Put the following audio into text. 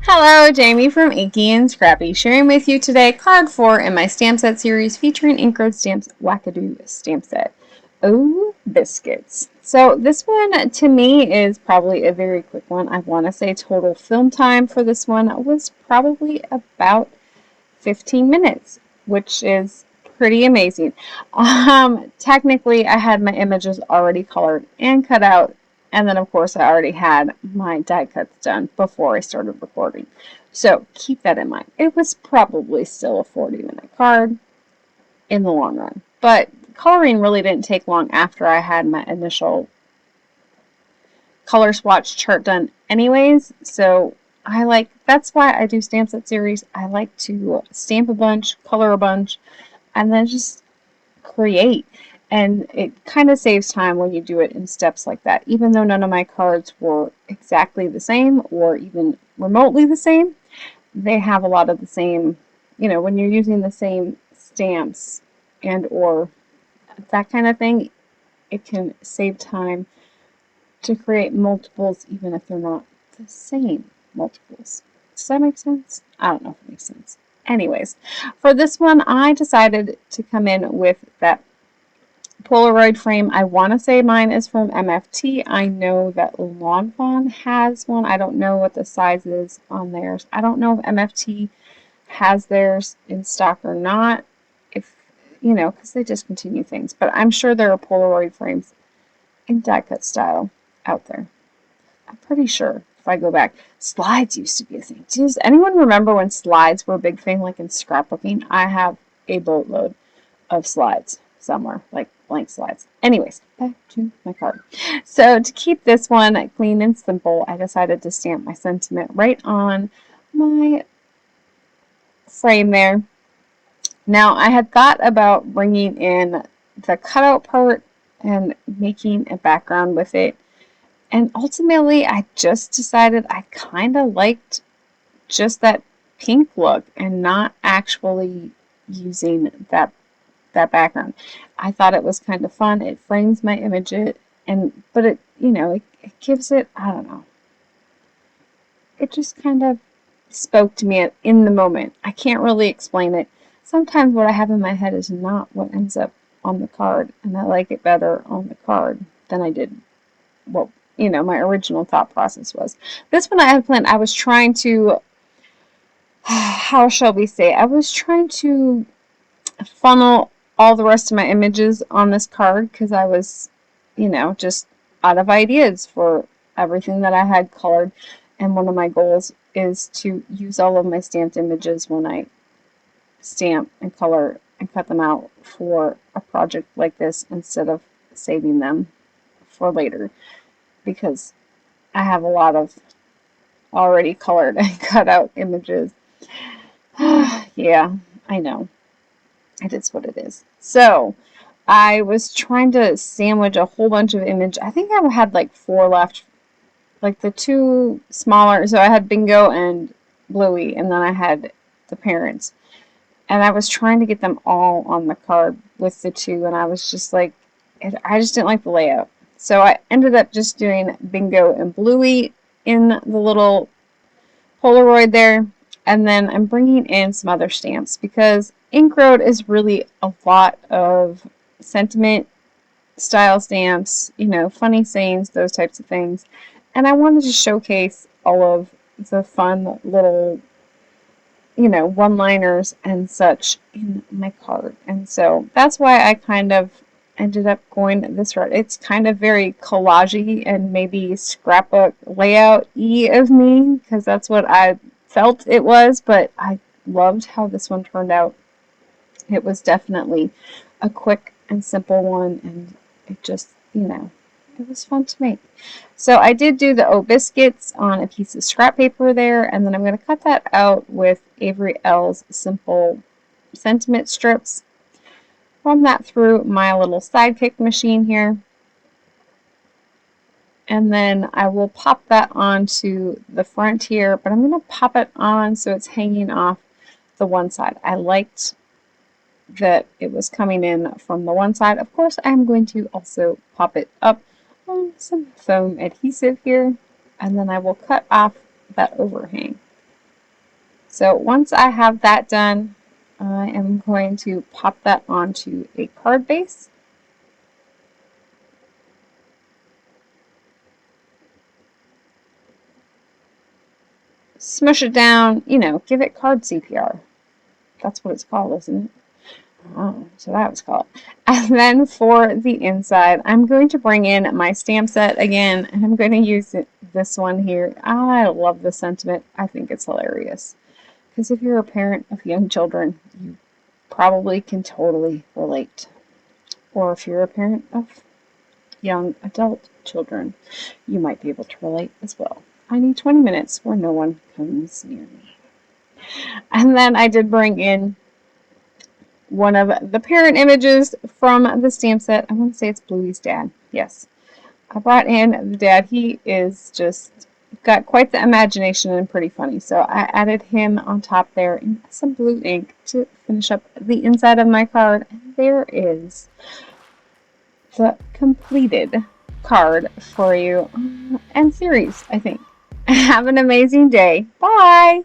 Hello, Jaime from Inky&Scrappy, sharing with you today card 4 in my stamp set series featuring Ink Stamps Wackadoo stamp set. Oh, biscuits. So this one to me is probably a very quick one. I want to say total film time for this one was probably about 15 minutes, which is pretty amazing. Technically, I had my images already colored and cut out, and then of course I already had my die cuts done before I started recording. So keep that in mind. It was probably still a 40-minute card in the long run, but coloring really didn't take long after I had my initial color swatch chart done anyways. So that's why I do stamp set series. I like to stamp a bunch, color a bunch, and then just create. And it kind of saves time when you do it in steps like that. Even though none of my cards were exactly the same or even remotely the same, they have a lot of the same, when you're using the same stamps and or that kind of thing, it can save time to create multiples even if they're not the same multiples. Does that make sense? I don't know if it makes sense. Anyways, for this one, I decided to come in with that Polaroid frame. I want to say mine is from MFT. I know that Fawn has one. I don't know what the size is on theirs. I don't know if MFT has theirs in stock or not. If, because they discontinue things. But I'm sure there are Polaroid frames in die cut style out there. I'm pretty sure if I go back. Slides used to be a thing. Does anyone remember when slides were a big thing, like in scrapbooking? I have a boatload of slides somewhere, like blank slides. Anyways, back to my card. So to keep this one clean and simple, I decided to stamp my sentiment right on my frame there. Now, I had thought about bringing in the cutout part and making a background with it. And ultimately, I just decided I kind of liked just that pink look and not actually using that background. I thought it was kind of fun. It frames my image, but it gives it, I don't know. It just kind of spoke to me in the moment. I can't really explain it. Sometimes what I have in my head is not what ends up on the card, and I like it better on the card than I did what my original thought process was. This one I had planned. I was trying to, how shall we say, I was trying to funnel all the rest of my images on this card because I was, just out of ideas for everything that I had colored. And one of my goals is to use all of my stamped images when I stamp and color and cut them out for a project like this instead of saving them for later, because I have a lot of already colored and cut out images. Yeah, I know. It is what it is. So I was trying to sandwich a whole bunch of image. I think I had like 4 left, like the 2 smaller. So I had Bingo and Bluey, and then I had the parents. And I was trying to get them all on the card with the 2, and I was just like, I just didn't like the layout. So I ended up just doing Bingo and Bluey in the little Polaroid there. And then I'm bringing in some other stamps because Ink Road is really a lot of sentiment style stamps, funny sayings, those types of things. And I wanted to showcase all of the fun little, one-liners and such in my card. And so that's why I kind of ended up going this route. It's kind of very collage-y and maybe scrapbook layout-y of me, because that's what I felt it was, but I loved how this one turned out. It was definitely a quick and simple one, and it just, it was fun to make. So I did do the Biscuits on a piece of scrap paper there, and then I'm going to cut that out with Avery L's simple sentiment strips. Run that through my little sidekick machine here. And then I will pop that onto the front here, but I'm going to pop it on so it's hanging off the one side. I liked that it was coming in from the one side. Of course, I'm going to also pop it up some foam adhesive here, and then I will cut off that overhang. So once I have that done, I am going to pop that onto a card base. Smush it down, you know, give it card CPR. That's what it's called, isn't it? Oh, so that was called. And then for the inside, I'm going to bring in my stamp set again, and I'm going to use this one here. I love the sentiment. I think it's hilarious. Because if you're a parent of young children, you probably can totally relate. Or if you're a parent of young adult children, you might be able to relate as well. I need 20 minutes where no one comes near me. And then I did bring in one of the parent images from the stamp set. I want to say it's Bluey's dad. Yes. I brought in the dad. He is just got quite the imagination and pretty funny. So I added him on top there in some blue ink to finish up the inside of my card. And there is the completed card for you and series, I think. Have an amazing day. Bye!